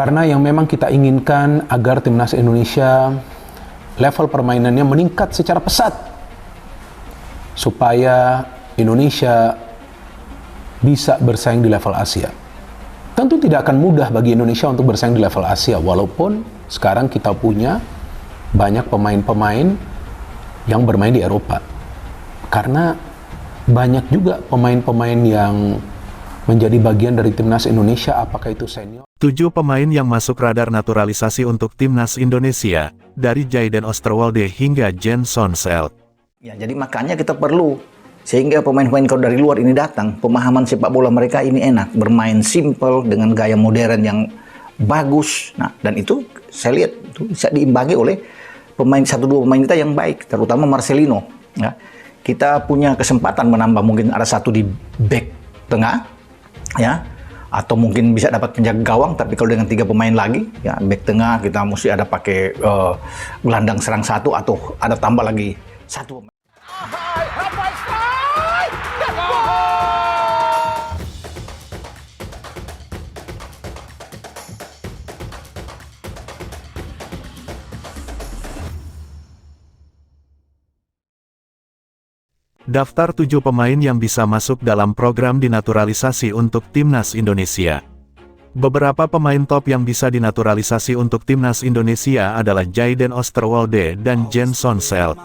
Karena yang memang kita inginkan agar timnas Indonesia level permainannya meningkat secara pesat, supaya Indonesia bisa bersaing di level Asia. Tentu tidak akan mudah bagi Indonesia untuk bersaing di level Asia, walaupun sekarang kita punya banyak pemain-pemain yang bermain di Eropa. Karena banyak juga pemain-pemain yang menjadi bagian dari timnas Indonesia, apakah itu senior. 7 pemain yang masuk radar naturalisasi untuk timnas Indonesia, dari Jayden Osterwolde hingga JensonSelt. Ya, jadi makanya kita perlu, sehingga pemain-pemain kalau dari luar ini datang, pemahaman sepak bola mereka ini enak, bermain simple dengan gaya modern yang bagus. Nah, dan itu saya lihat itu bisa diimbangi oleh pemain 1-2 pemain kita yang baik, terutama Marcelino. Ya, kita punya kesempatan menambah, mungkin ada satu di back tengah, ya, atau mungkin bisa dapat penjaga gawang. Tapi kalau dengan 3 pemain lagi, ya back tengah kita mesti ada pakai gelandang serang 1 atau ada tambah lagi 1 pemain. Daftar 7 pemain yang bisa masuk dalam program dinaturalisasi untuk timnas Indonesia. Beberapa pemain top yang bisa dinaturalisasi untuk timnas Indonesia adalah Jayden Osterwolde dan JensonSelt.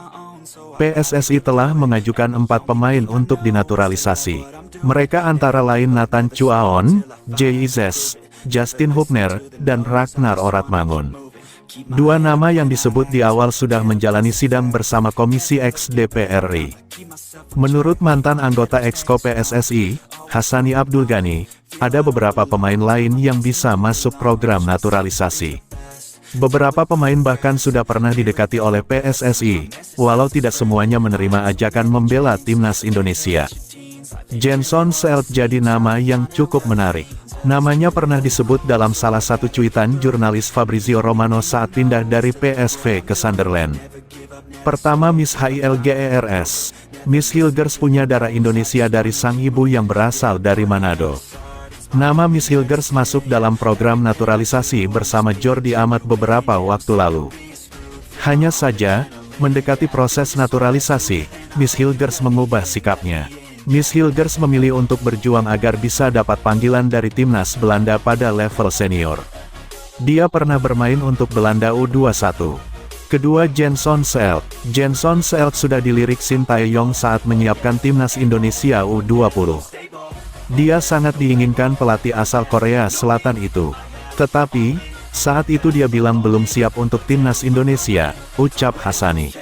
PSSI telah mengajukan 4 pemain untuk dinaturalisasi. Mereka antara lain Nathan Chuaon, J.I.Z., Justin Hubner, dan Ragnar Oratmangun. 2 nama yang disebut di awal sudah menjalani sidang bersama Komisi X DPR RI. Menurut mantan anggota Exco PSSI, Hassani Abdul Ghani, ada beberapa pemain lain yang bisa masuk program naturalisasi. Beberapa pemain bahkan sudah pernah didekati oleh PSSI, walau tidak semuanya menerima ajakan membela timnas Indonesia. JensonSelt jadi nama yang cukup menarik. Namanya pernah disebut dalam salah satu cuitan jurnalis Fabrizio Romano saat pindah dari PSV ke Sunderland. Pertama, Miss HILGERS. Miss Hilgers punya darah Indonesia dari sang ibu yang berasal dari Manado. Nama Miss Hilgers masuk dalam program naturalisasi bersama Jordi Amat beberapa waktu lalu. Hanya saja, mendekati proses naturalisasi, Miss Hilgers mengubah sikapnya. Miss Hilgers memilih untuk berjuang agar bisa dapat panggilan dari timnas Belanda pada level senior. Dia pernah bermain untuk Belanda U21. Kedua, JensonSelt. JensonSelt sudah dilirik Shin Tae-yong saat menyiapkan timnas Indonesia U20. Dia sangat diinginkan pelatih asal Korea Selatan itu. Tetapi, saat itu dia bilang belum siap untuk timnas Indonesia, ucap Hassani.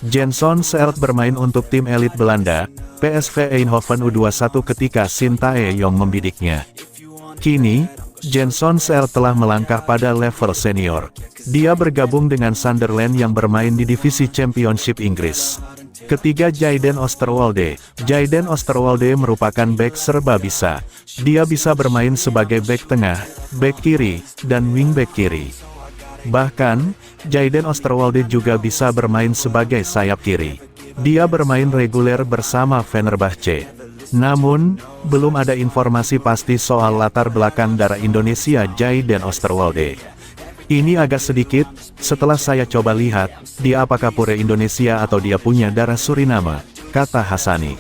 JensonSelt bermain untuk tim elit Belanda, PSV Eindhoven U21 ketika Shin Tae-yong membidiknya. Kini, JensonSelt telah melangkah pada level senior. Dia bergabung dengan Sunderland yang bermain di divisi Championship Inggris. Ketiga, Jayden Osterwolde. Jayden Osterwolde merupakan bek serba bisa. Dia bisa bermain sebagai bek tengah, bek kiri, dan wingback kiri. Bahkan, Jayden Osterwolde juga bisa bermain sebagai sayap kiri. Dia bermain reguler bersama Fenerbahce. Namun, belum ada informasi pasti soal latar belakang darah Indonesia Jayden Osterwolde. Ini agak sedikit, setelah saya coba lihat, dia apakah pure Indonesia atau dia punya darah Suriname, kata Hassani.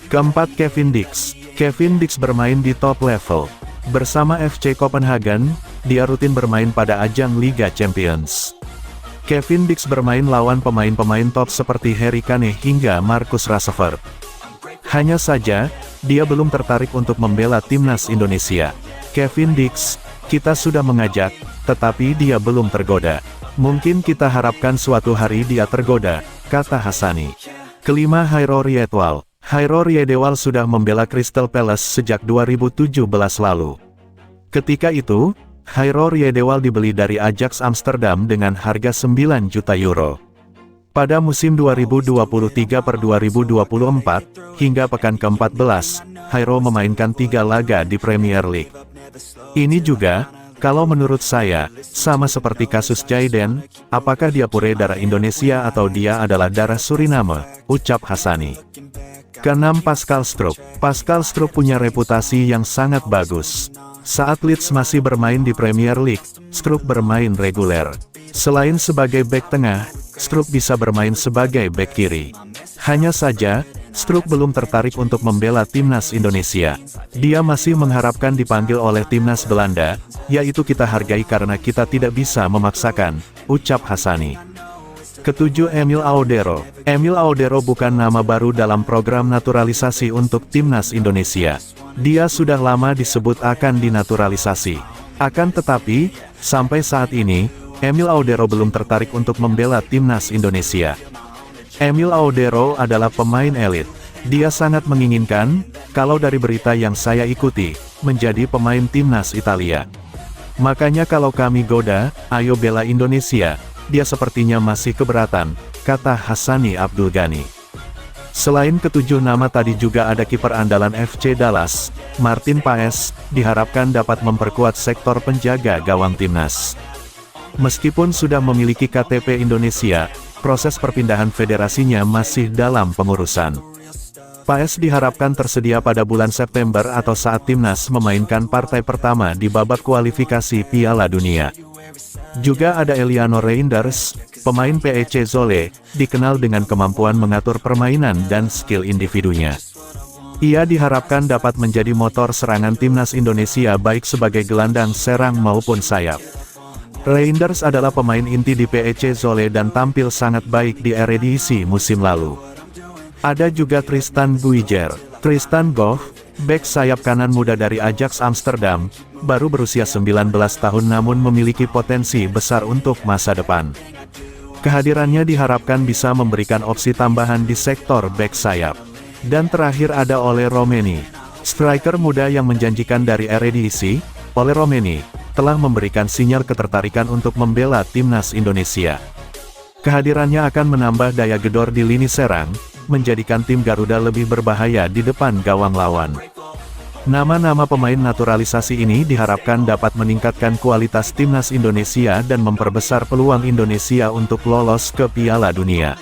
Keempat, Kevin Dix. Kevin Dix bermain di top level. Bersama FC Copenhagen, dia rutin bermain pada ajang Liga Champions. Kevin Dix bermain lawan pemain-pemain top seperti Harry Kane hingga Marcus Rashford. Hanya saja, dia belum tertarik untuk membela timnas Indonesia. Kevin Dix, kita sudah mengajak, tetapi dia belum tergoda. Mungkin kita harapkan suatu hari dia tergoda, kata Hassani. Kelima, Hairo Riedewald. Hairo Riedewald sudah membela Crystal Palace sejak 2017 lalu. Ketika itu, Hairo Riedewald dibeli dari Ajax Amsterdam dengan harga 9 juta euro. Pada musim 2023/2024, hingga pekan ke-14, Hairo memainkan 3 laga di Premier League. Ini juga, kalau menurut saya, sama seperti kasus Jayden, apakah dia pure darah Indonesia atau dia adalah darah Suriname, ucap Hassani. Keenam, Pascal Struijk. Pascal Struijk punya reputasi yang sangat bagus. Saat Leeds masih bermain di Premier League, Stroop bermain reguler. Selain sebagai bek tengah, Stroop bisa bermain sebagai bek kiri. Hanya saja, Stroop belum tertarik untuk membela timnas Indonesia. Dia masih mengharapkan dipanggil oleh timnas Belanda, yaitu kita hargai karena kita tidak bisa memaksakan, ucap Hassani. Ketujuh, Emil Audero. Emil Audero bukan nama baru dalam program naturalisasi untuk timnas Indonesia. Dia sudah lama disebut akan dinaturalisasi. Akan tetapi, sampai saat ini, Emil Audero belum tertarik untuk membela timnas Indonesia. Emil Audero adalah pemain elit. Dia sangat menginginkan, kalau dari berita yang saya ikuti, menjadi pemain timnas Italia. Makanya kalau kami goda, ayo bela Indonesia, dia sepertinya masih keberatan, kata Hassani Abdul Ghani. Selain ketujuh nama tadi juga ada kiper andalan FC Dallas, Martin Paes, diharapkan dapat memperkuat sektor penjaga gawang timnas. Meskipun sudah memiliki KTP Indonesia, proses perpindahan federasinya masih dalam pengurusan. Paes diharapkan tersedia pada bulan September atau saat timnas memainkan partai pertama di babak kualifikasi Piala Dunia. Juga ada Eliano Reinders, pemain PEC Zwolle, dikenal dengan kemampuan mengatur permainan dan skill individunya. Ia diharapkan dapat menjadi motor serangan timnas Indonesia baik sebagai gelandang serang maupun sayap. Reinders adalah pemain inti di PEC Zwolle dan tampil sangat baik di Eredivisie musim lalu. Ada juga Tristan Guijer. Tristan Goff, bek sayap kanan muda dari Ajax Amsterdam, baru berusia 19 tahun namun memiliki potensi besar untuk masa depan. Kehadirannya diharapkan bisa memberikan opsi tambahan di sektor bek sayap. Dan terakhir ada Ole Romeni, striker muda yang menjanjikan dari Eredivisie. Ole Romeni telah memberikan sinyal ketertarikan untuk membela timnas Indonesia. Kehadirannya akan menambah daya gedor di lini serang, menjadikan tim Garuda lebih berbahaya di depan gawang lawan. Nama-nama pemain naturalisasi ini diharapkan dapat meningkatkan kualitas timnas Indonesia dan memperbesar peluang Indonesia untuk lolos ke Piala Dunia.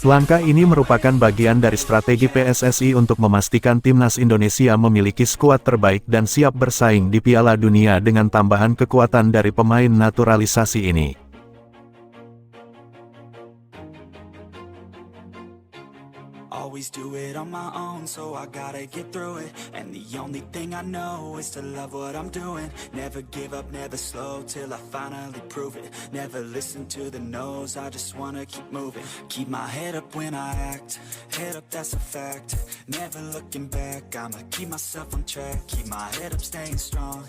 Langkah ini merupakan bagian dari strategi PSSI untuk memastikan timnas Indonesia memiliki skuad terbaik dan siap bersaing di Piala Dunia dengan tambahan kekuatan dari pemain naturalisasi ini. Always do it on my own, so I gotta get through it. And the only thing I know is to love what I'm doing. Never give up, never slow, till I finally prove it. Never listen to the no's, I just wanna keep moving. Keep my head up when I act, head up, that's a fact. Never looking back, I'ma keep myself on track. Keep my head up, staying strong,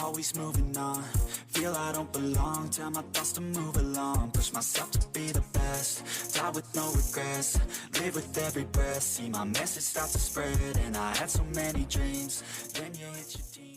always moving on. Feel I don't belong, tell my thoughts to move along. Push myself to be the best, die with no regrets. Live with every breath, see my message start to spread. And I had so many dreams, then you hit your team.